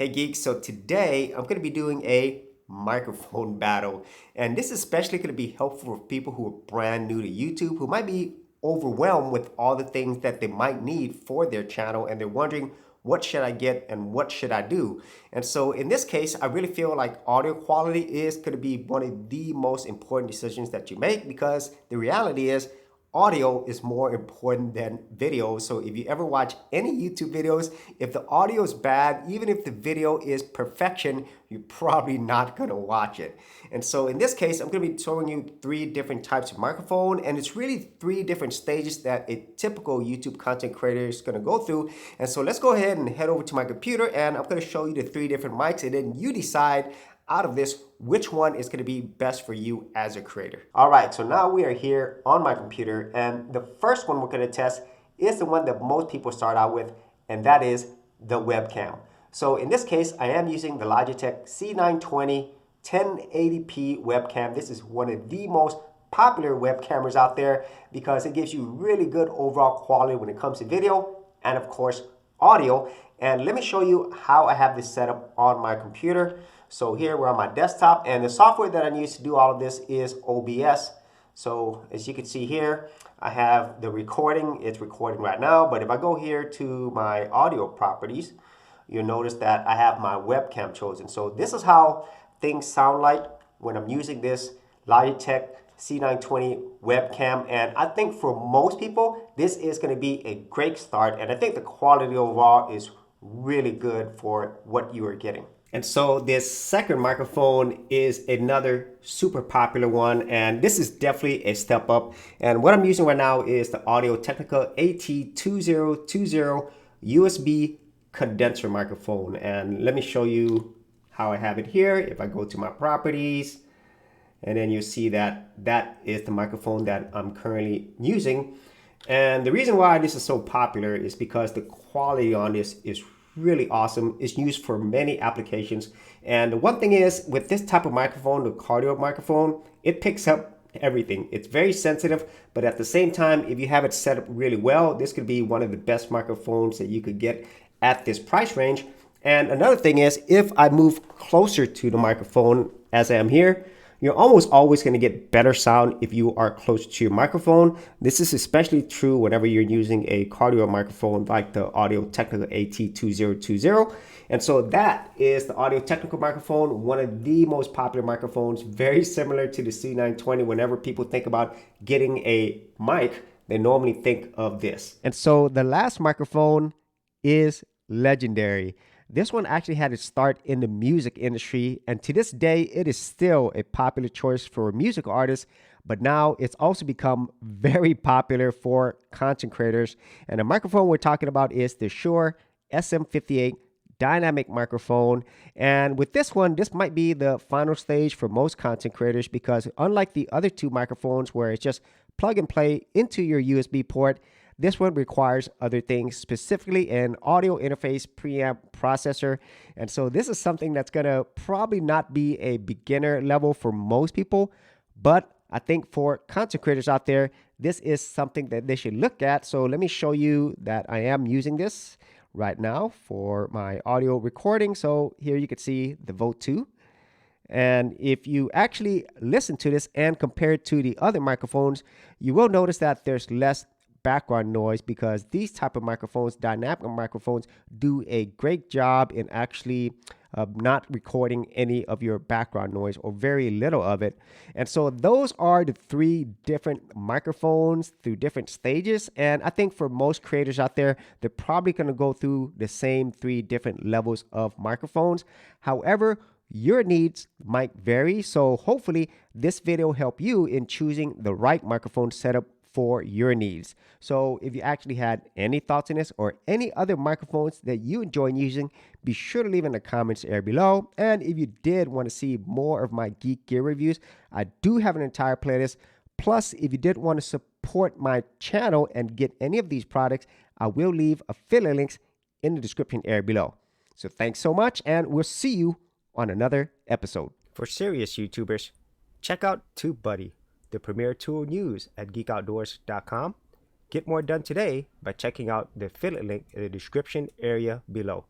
Hey geeks, so today I'm going to be doing a microphone battle, and this is especially going to be helpful for people who are brand new to YouTube, who might be overwhelmed with all the things that they might need for their channel, and they're wondering what should I get and what should I do. And so in this case, I really feel like audio quality is going to be one of the most important decisions that you make, because the reality is audio is more important than video. So if you ever watch any YouTube videos, if the audio is bad, even if the video is perfection, you're probably not going to watch it. And so in this case, I'm going to be showing you three different types of microphone, and it's really three different stages that a typical YouTube content creator is going to go through. And so let's go ahead and head over to my computer, and I'm going to show you the three different mics, and then you decide out of this which one is going to be best for you as a creator. All right, so now we are here on my computer, and the first one we're going to test is the one that most people start out with, and that is the webcam. So in this case, I am using the Logitech C920 1080p webcam. This is one of the most popular web cameras out there because it gives you really good overall quality when it comes to video and of course audio. And let me show you how I have this set up on my computer. So here we're on my desktop, and the software that I use to do all of this is OBS. So as you can see here, I have the recording. It's recording right now, but if I go here to my audio properties, you'll notice that I have my webcam chosen. So this is how things sound like when I'm using this Logitech C920 webcam. And I think for most people, this is going to be a great start. And I think the quality overall is really good for what you are getting. And so this second microphone is another super popular one, and this is definitely a step up. And what I'm using right now is the Audio Technica AT2020 USB condenser microphone. And let me show you how I have it here. If I go to my properties, and then you see that that is the microphone that I'm currently using. And the reason why this is so popular is because the quality on this is really awesome. It's used for many applications. And the one thing is, with this type of microphone, the cardio microphone, it picks up everything. It's very sensitive, but at the same time, if you have it set up really well, this could be one of the best microphones that you could get at this price range. And another thing is, if I move closer to the microphone as I am here, you're almost always going to get better sound if you are close to your microphone. This is especially true whenever you're using a cardio microphone like the Audio Technica AT2020. And so that is the Audio Technica microphone, one of the most popular microphones, very similar to the C920. Whenever people think about getting a mic, they normally think of this. And so the last microphone is legendary. This one actually had its start in the music industry, and to this day, it is still a popular choice for music artists, but now it's also become very popular for content creators. And the microphone we're talking about is the Shure SM58 dynamic microphone. And with this one, this might be the final stage for most content creators, because unlike the other two microphones where it's just plug and play into your USB port, this one requires other things, specifically an audio interface preamp processor. And so this is something that's going to probably not be a beginner level for most people, but I think for content creators out there, this is something that they should look at. So let me show you that I am using this right now for my audio recording. So here you can see the Vote 2. And if you actually listen to this and compare it to the other microphones, you will notice that there's less background noise, because these type of microphones, dynamic microphones, do a great job in actually not recording any of your background noise, or very little of it. And so those are the three different microphones through different stages. And I think for most creators out there, they're probably going to go through the same three different levels of microphones. However, your needs might vary. So hopefully this video will help you in choosing the right microphone setup for your needs. So if you actually had any thoughts on this or any other microphones that you enjoy using, be sure to leave in the comments area below. And if you did want to see more of my geek gear reviews, I do have an entire playlist. Plus, if you did want to support my channel and get any of these products, I will leave affiliate links in the description area below. So thanks so much, and we'll see you on another episode. For serious YouTubers, check out TubeBuddy, the premier tool news at geekoutdoors.com. Get more done today by checking out the affiliate link in the description area below.